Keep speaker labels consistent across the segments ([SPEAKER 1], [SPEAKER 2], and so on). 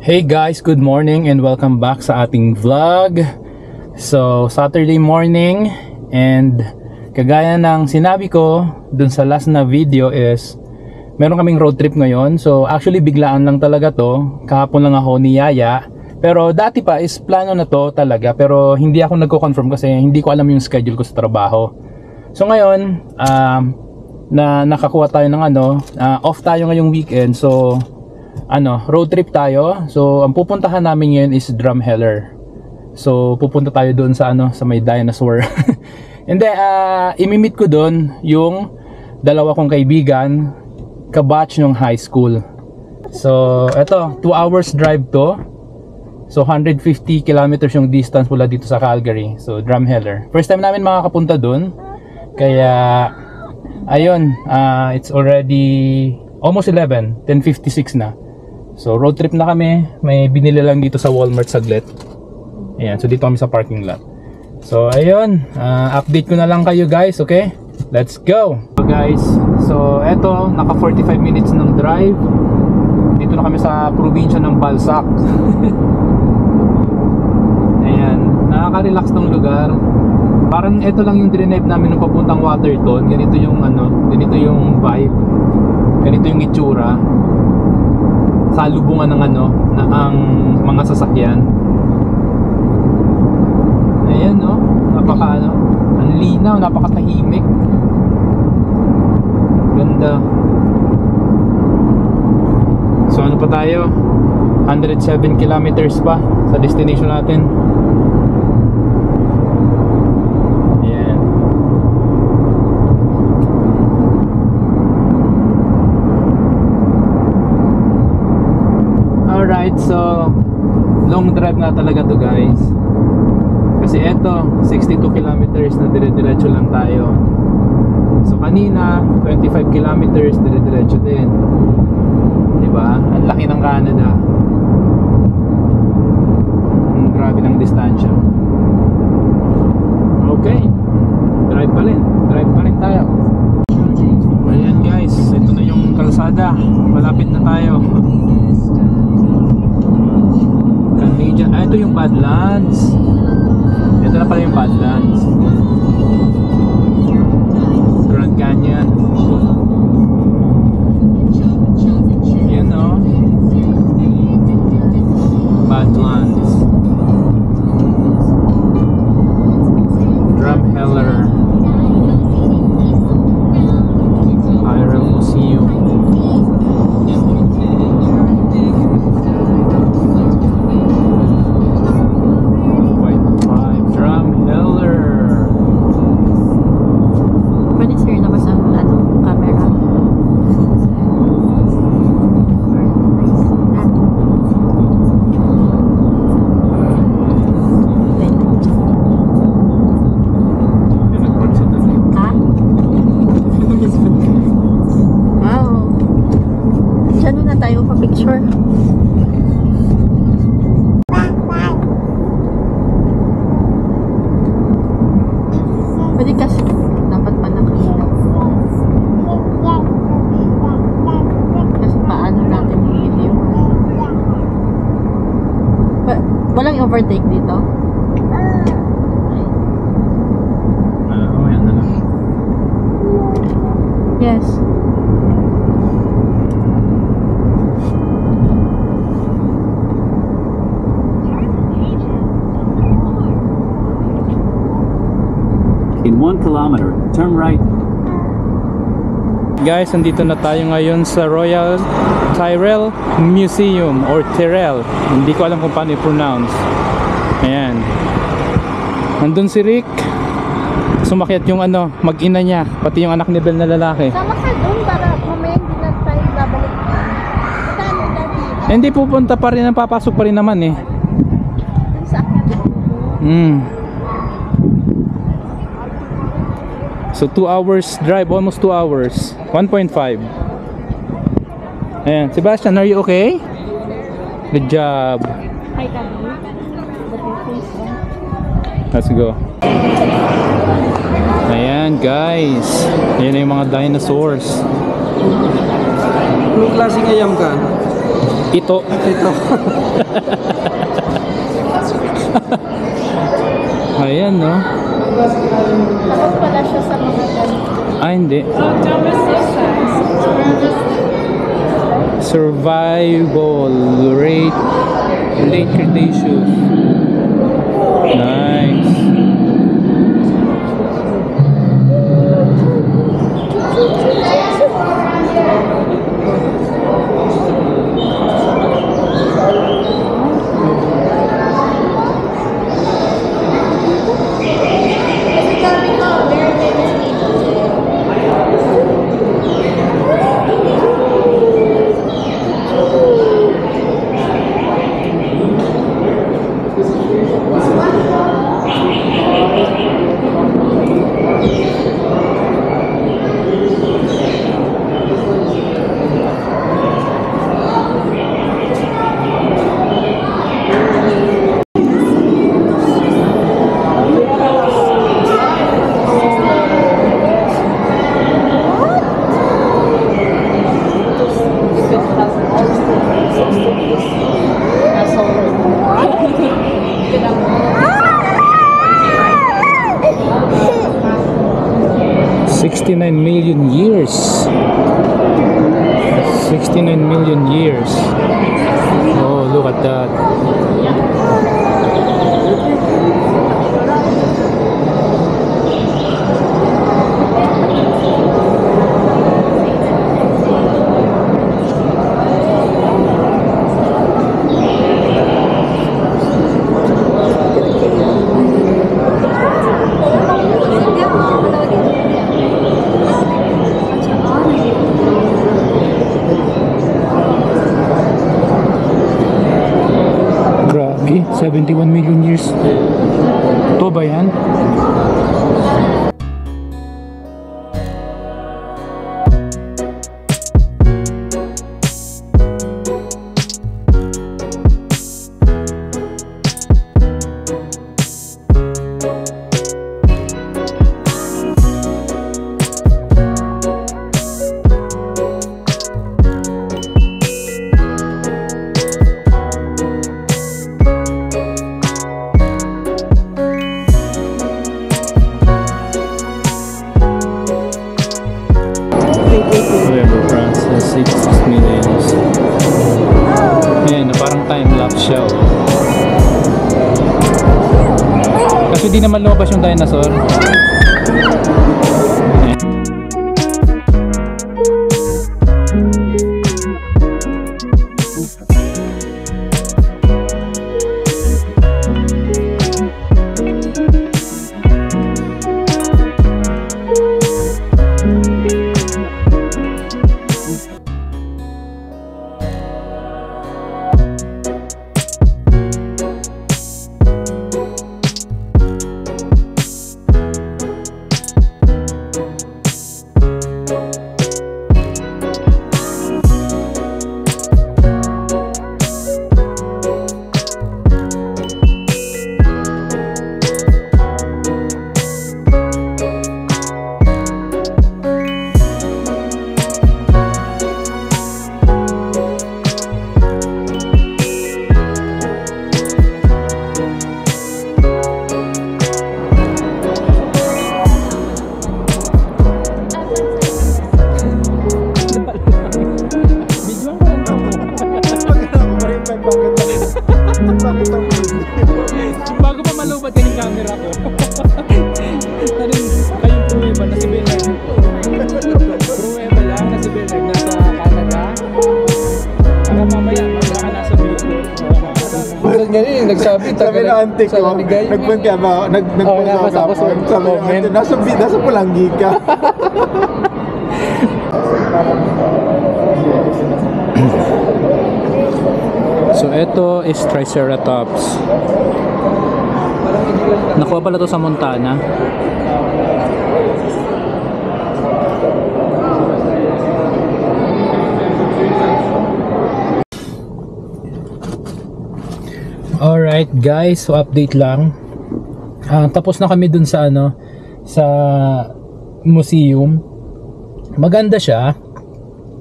[SPEAKER 1] Hey guys, good morning and welcome back sa ating vlog. So, Saturday morning, and kagaya ng sinabi ko dun sa last na video is meron kaming road trip ngayon. So, actually biglaan lang talaga to. Kahapon lang ako ni Yaya. Pero dati pa is plano na to talaga, pero hindi ako nagko-confirm kasi hindi ko alam yung schedule ko sa trabaho. So ngayon, nakakuha tayo ng off tayo ngayong weekend. So road trip tayo. So ang pupuntahan namin ngayon is Drumheller. So pupunta tayo doon sa sa may dinosaur. And then imimit ko doon yung dalawa kong kaibigan, kabatch ng high school. So eto, 2 hours drive to. So 150 kilometers yung distance mula dito sa Calgary. So Drumheller. First time namin makakapunta doon. Kaya ayun, it's already almost 11, 10:56 na. So road trip na kami. May binili lang dito sa Walmart saglit. Ayan, so dito kami sa parking lot. So ayun, update ko na lang kayo guys, okay? Let's go! So guys, so eto, naka 45 minutes ng drive. Dito na kami sa probinsya ng Balzac. Ayan, nakaka-relax ng lugar. Parang ito lang yung drive namin nung papuntang Waterton. Ganito yung ganito yung vibe. Ganito yung itsura. Salubungan ng ang mga sasakyan. Ayan no, napaka ang linaw, napakatahimik. Ganda. So ano pa tayo? 107 kilometers pa sa destination natin. Ayan. Alright, so long drive na talaga to guys. Kasi eto, 62 kilometers na dire-diretso lang tayo. So kanina, 25 kilometers dire-diretso din. Diba? Ang laki ng Canada. Grabe ng distansya. Okay, drive pa rin tayo. Ayan guys, ito na yung kalsada. Malapit na tayo. Canadian, ito yung Badlands. Ito na pala yung Badlands. Grand Canyon. Yan o, Badlands. Drumheller. Iron Museum.
[SPEAKER 2] Walang overtake dito?
[SPEAKER 1] Yan na lang.
[SPEAKER 2] Yes.
[SPEAKER 3] In 1 kilometer, turn right.
[SPEAKER 1] Guys, andito na tayo ngayon sa Royal Tyrrell Museum or Tyrrell. Hindi ko alam kung paano i-pronounce. Ayan. Nandun si Rick. Sumakyat yung mag-ina niya, pati yung anak ni Bel na lalaki.
[SPEAKER 2] Sama ka doon para mamaya hindi na tayo babalik. Saan mo dati?
[SPEAKER 1] Hindi pupunta pa rin, papasok pa rin naman eh.
[SPEAKER 2] Sa akin.
[SPEAKER 1] So 2 hours drive, almost 2 hours. 1.5. Ayan, Sebastian, are you okay? Good job.
[SPEAKER 2] Hi, Tabi.
[SPEAKER 1] Let's go. Ayan guys, ayan na yung mga dinosaurs.
[SPEAKER 4] Anong klaseng ayam ka?
[SPEAKER 1] Ito.
[SPEAKER 4] Ito.
[SPEAKER 1] Ayan, no?
[SPEAKER 2] Takot pala siya sa mga ganito.
[SPEAKER 1] Ah, hindi. Survival rate late Cretaceous. Nice. $69 million years. 69 million years. Oh, look at that. Grabe, 71 million years. Ito ba yan? Whatever, Francis, 6 millions. Ayan, parang time-lapse siya. Oh. Kasi di naman lumabas yung dinosaur. Ayan. Bago pa malubad yan yung camera ko. Kayong pruweba na si Bernard. Pruweba lang na si Bernard nasa Canada. Para mamaya magka ka nasa video.
[SPEAKER 4] Ganyan, nagsabi
[SPEAKER 5] Sabi na auntie ko, nagpunta ka ba? Nagpunta ka ba? Sabi na nasa Pulanggi ka.
[SPEAKER 1] So ito is Triceratops. Nakuha pala to sa Montana. Alright guys, so update lang. Tapos na kami dun sa sa museum. Maganda siya.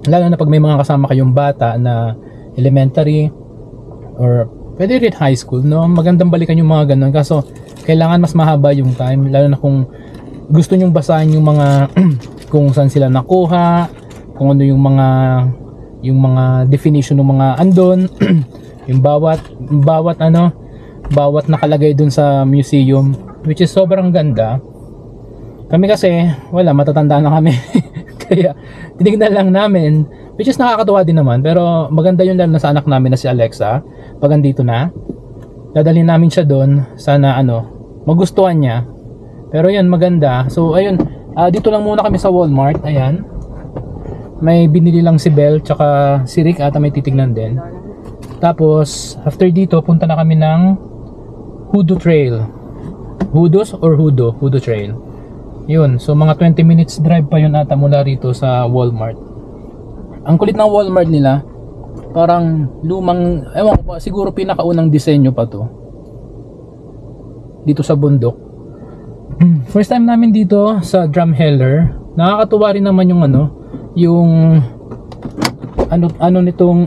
[SPEAKER 1] Lalo na pag may mga kasama kayong bata na elementary or pwede rin high school, no? Magandang balikan yung mga ganun. Kaso, kailangan mas mahaba yung time. Lalo na kung gusto nyong basahin yung mga kung saan sila nakuha, kung ano yung mga definition ng mga andon, yung bawat nakalagay dun sa museum, which is sobrang ganda. Kami kasi, wala, matatanda na kami. Kaya, tinignan lang namin, which is nakakatuwa din naman. Pero maganda yun lalo na sa anak namin na si Alexa. Pag andito na, dadalhin namin siya doon. Sana magustuhan niya. Pero yun, maganda. So, ayun, dito lang muna kami sa Walmart. Ayan. May binili lang si Belle, tsaka si Rick ata may titignan din. Tapos, after dito, punta na kami ng Hoodoo Trail. Hoodoos or Hoodoo? Hoodoo Trail. Yun, so mga 20 minutes drive pa yun ata mula rito sa Walmart. Ang kulit ng Walmart nila, parang lumang, ewan ko pa, siguro pinakaunang disenyo pa to dito sa bundok. First time namin dito sa Drumheller. Nakakatuwa rin naman yung nitong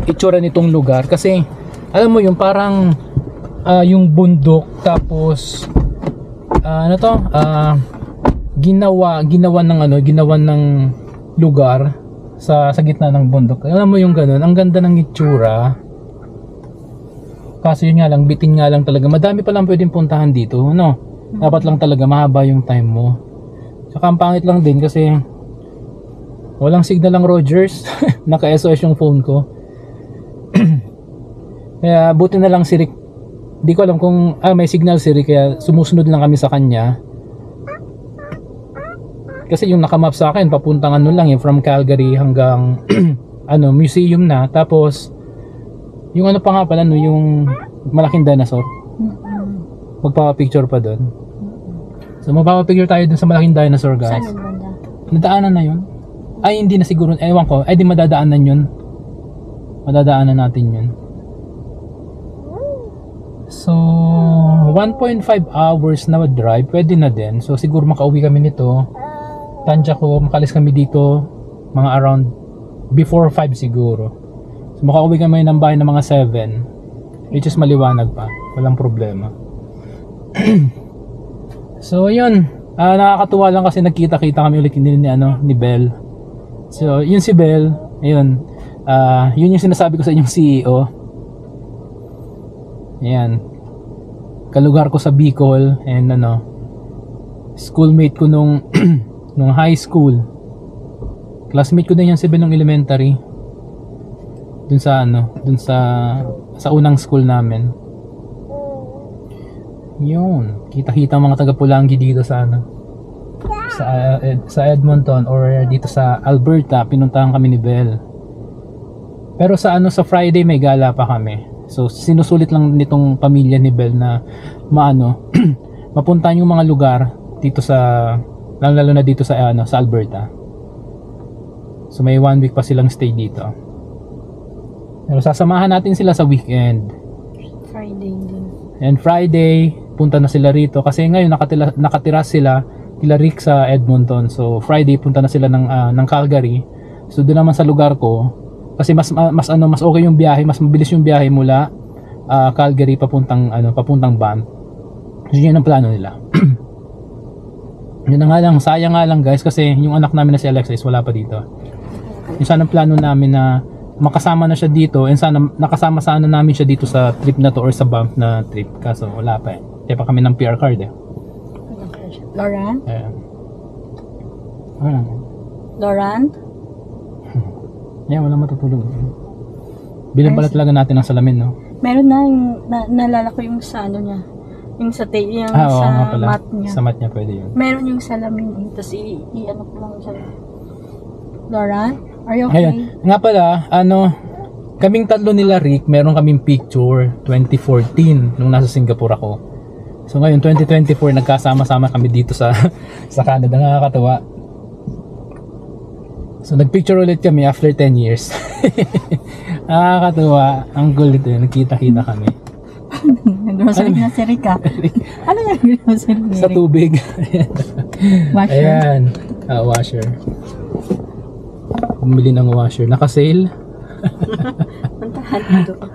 [SPEAKER 1] itsura nitong lugar, kasi alam mo yung parang yung bundok, tapos ginawa ng lugar sa gitna ng bundok. Alam mo yung ganun, ang ganda ng itsura. Kaso yun nga lang, bitin nga lang talaga. Madami pa lang pwedeng puntahan dito, no? Dapat lang talaga mahaba yung time mo. Saka ang pangit lang din kasi walang signal lang, Rogers. Naka SOS yung phone ko. Kaya buti na lang si Rick. Di ko alam kung may signal si Rick, kaya sumusunod lang kami sa kanya. Kasi yung nakamap sa akin papuntang lang yung from Calgary hanggang museum na. Tapos yung pa nga pala yung malaking dinosaur. Magpapapicture pa doon. So magpapapicture tayo dun sa malaking dinosaur, guys.
[SPEAKER 2] Saan yung banda?
[SPEAKER 1] Nadaanan na yun? Ay hindi na siguro, ewan ko. Ay di madadaanan yun. Madadaanan natin yun. So 1.5 hours na drive, pwede na din. So siguro makauwi kami nito. Tansya ko, makalis kami dito mga around before 5 siguro. So makauwi kami ng bahay ng mga 7, which is maliwanag pa, walang problema. So yun, nakakatuwa lang kasi nagkita-kita kami ulit ni Belle. So yun si Belle, yun yung sinasabi ko sa inyong CEO. Ayan, kalugar ko sa Bicol, and schoolmate ko nung high school. Classmate ko din yan si Belle nung elementary. Dun sa unang school namin. Yun, kita-kita mga taga Pulangi dito sa sa Edmonton or dito sa Alberta. Pinuntahan kami ni Belle. Pero sa Friday may gala pa kami. So sinusulit lang nitong pamilya ni Belle na mapuntahan yung mga lugar dito lalo na dito sa Alberta. So may 1 week pa silang stay dito. Pero sasamahan natin sila sa weekend.
[SPEAKER 2] Friday din.
[SPEAKER 1] And Friday punta na sila rito kasi ngayon nakatira sila kila Rick sa Edmonton. So Friday punta na sila ng Calgary. So doon naman sa lugar ko, kasi mas okay yung biyahe, mas mabilis yung biyahe mula Calgary papuntang Banff. So yun ang plano nila. Yun na nga lang, sayang nga lang guys, kasi yung anak namin na si Alexa is wala pa dito. Yung sana plano namin na makasama na siya dito, and sana nakasama namin siya dito sa trip na to or sa Banff na trip, kaso wala pa kaya pa kami ng PR card
[SPEAKER 2] Laurent?
[SPEAKER 1] Wala.
[SPEAKER 2] Laurent?
[SPEAKER 1] Yeah, wala matutulog. Bilang pala talaga natin ang salamin, no?
[SPEAKER 2] Meron na yung naalala ko yung sa niya. Yung sa sa mat niya.
[SPEAKER 1] Sa mat niya pwede yun.
[SPEAKER 2] Meron yung salamin. Tapos ko lang siya. Laurent? Are you okay?
[SPEAKER 1] Ayun. Nga pala, kaming tatlo nila Rick, meron kaming picture 2014 nung nasa Singapore ako. So ngayon 2024 nagkasama-sama kami dito sa Canada. Nakakatawa. So nagpicture ulit kami after 10 years. Nakakatuwa. Ang gulit yun. Nagkita-kita kami.
[SPEAKER 2] Grocery na si Rika. Ano yung grocery ni
[SPEAKER 1] Sa tubig.
[SPEAKER 2] Washer?
[SPEAKER 1] Ayan. Washer. bumili ng washer. Naka-sale.
[SPEAKER 2] Puntahan doon.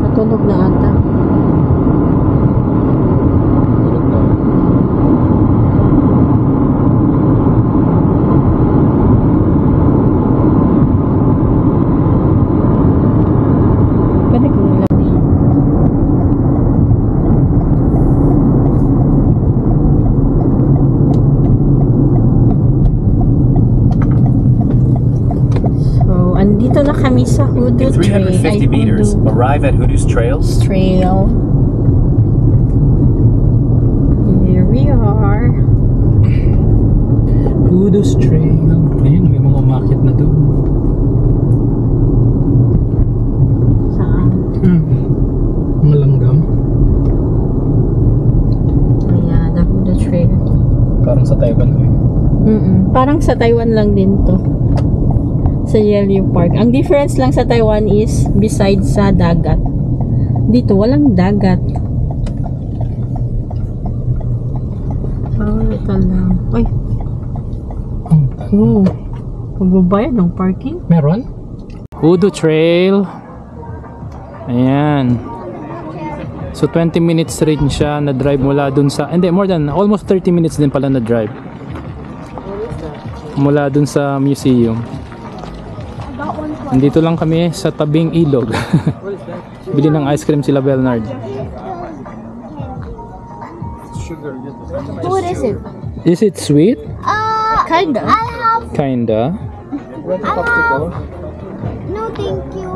[SPEAKER 2] Natulog na ata. Pwede kong ilagay. So, andito na kami sa Hoodoo
[SPEAKER 3] In
[SPEAKER 2] Trail.
[SPEAKER 3] 350 meters, arrive at Hoodoo's Trails.
[SPEAKER 2] Trail. Here we are.
[SPEAKER 1] Hoodoo's Trail. Ayun, may mga umakyat na doon.
[SPEAKER 2] Saan?
[SPEAKER 1] Mga langgam.
[SPEAKER 2] Ayan, the Hoodoo Trail.
[SPEAKER 1] Parang sa Taiwan.
[SPEAKER 2] Parang sa Taiwan lang din to. Sa Yellow Park. Ang difference lang sa Taiwan is besides sa dagat. Dito walang dagat. Ito lang. Ay, oh. Pagbabayad ng parking.
[SPEAKER 1] Meron? Hoodoo Trail. Ayan. So 20 minutes rin siya na drive mula dun sa, hindi, more than almost 30 minutes din pala na drive mula dun sa museum. Nandito lang kami sa tabing ilog. Bili ng ice cream sila Bernard.
[SPEAKER 6] What is it?
[SPEAKER 1] Is it sweet?
[SPEAKER 2] Kinda.
[SPEAKER 6] I have.
[SPEAKER 1] Kinda.
[SPEAKER 6] No, thank you.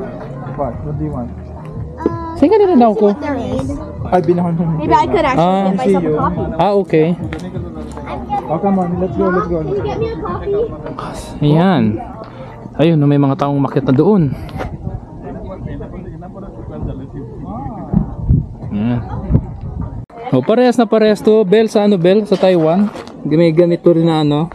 [SPEAKER 5] What? What do you want?
[SPEAKER 1] Sige na rin ako.
[SPEAKER 6] There is.
[SPEAKER 5] Ay, binahon mo.
[SPEAKER 6] Maybe I could actually
[SPEAKER 1] Ah,
[SPEAKER 6] get myself a coffee.
[SPEAKER 1] Okay.
[SPEAKER 5] Oh, come on. Let's go. Let's go.
[SPEAKER 6] Can you get me a coffee?
[SPEAKER 1] Ayan. Ayun, may mga taong umakyat na doon. Ayan. Oh, parehas na parehas to. Bell sa ano, Bell? Sa Taiwan. May ganito rin na ano.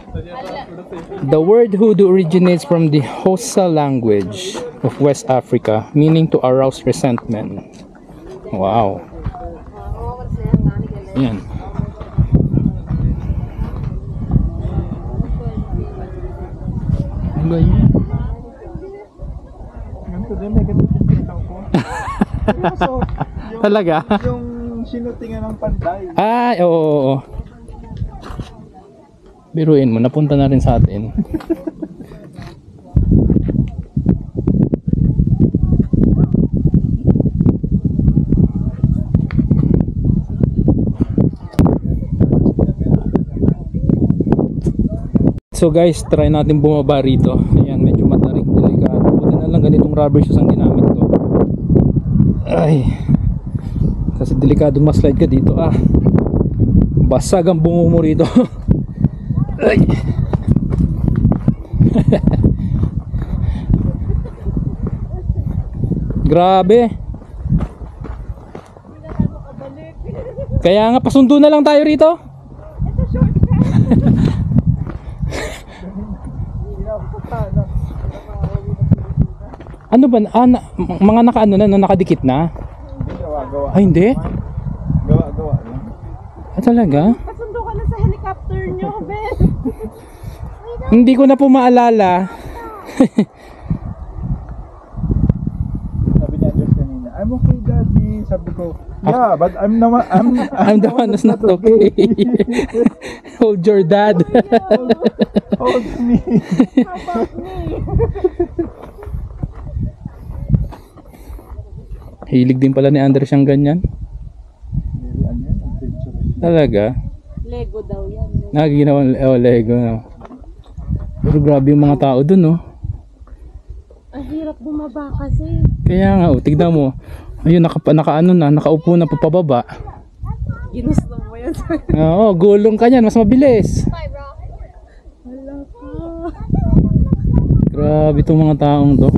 [SPEAKER 1] The word hoodoo originates from the Xhosa language of West Africa, meaning to arouse resentment. Wow. Ayan. Ang ganyan.
[SPEAKER 5] Ganito din. May ganito din pinitaw ko. So,
[SPEAKER 1] Talaga?
[SPEAKER 5] yung sinutingan ng panday.
[SPEAKER 1] Ay, oo. Biruin mo, napunta na rin sa atin. So guys, try natin bumaba rito. Ayan, medyo matarik, delikado. Buti na lang ganitong rubber shoes ang ginamit ko. Ay. Kasi delikado ma-slide ka dito ah. Basag ang bungo mo rito. Ay. Grabe. Kaya nga pasundo na lang tayo rito. Ano ba? Mga nakaano na, nakadikit na?
[SPEAKER 5] Gawa-gawa.
[SPEAKER 1] Ay, hindi?
[SPEAKER 5] Gawa-gawa lang.
[SPEAKER 1] Talaga?
[SPEAKER 6] Kasundo ka na sa helicopter nyo, Ben.
[SPEAKER 1] Hindi ko na po maalala.
[SPEAKER 5] Sabi ni Andres kanina, I'm okay, Daddy. Sabi ko, yeah, but I'm
[SPEAKER 1] I'm the one who's not okay. Hold your dad.
[SPEAKER 5] Hold me.
[SPEAKER 1] Hilig din pala ni Andres yung ganyan. Talaga?
[SPEAKER 2] Lego daw yan.
[SPEAKER 1] Nagiginawa Lego. No? Pero grabe yung mga tao dun, no?
[SPEAKER 2] Ang hirap bumaba kasi.
[SPEAKER 1] Kaya nga, tignan mo. Ayun, nakaupo na pababa.
[SPEAKER 2] Ginusto mo yan.
[SPEAKER 1] Oo, gulong ka niyan, mas mabilis.
[SPEAKER 2] Wala ka.
[SPEAKER 1] Grabe itong mga taong to.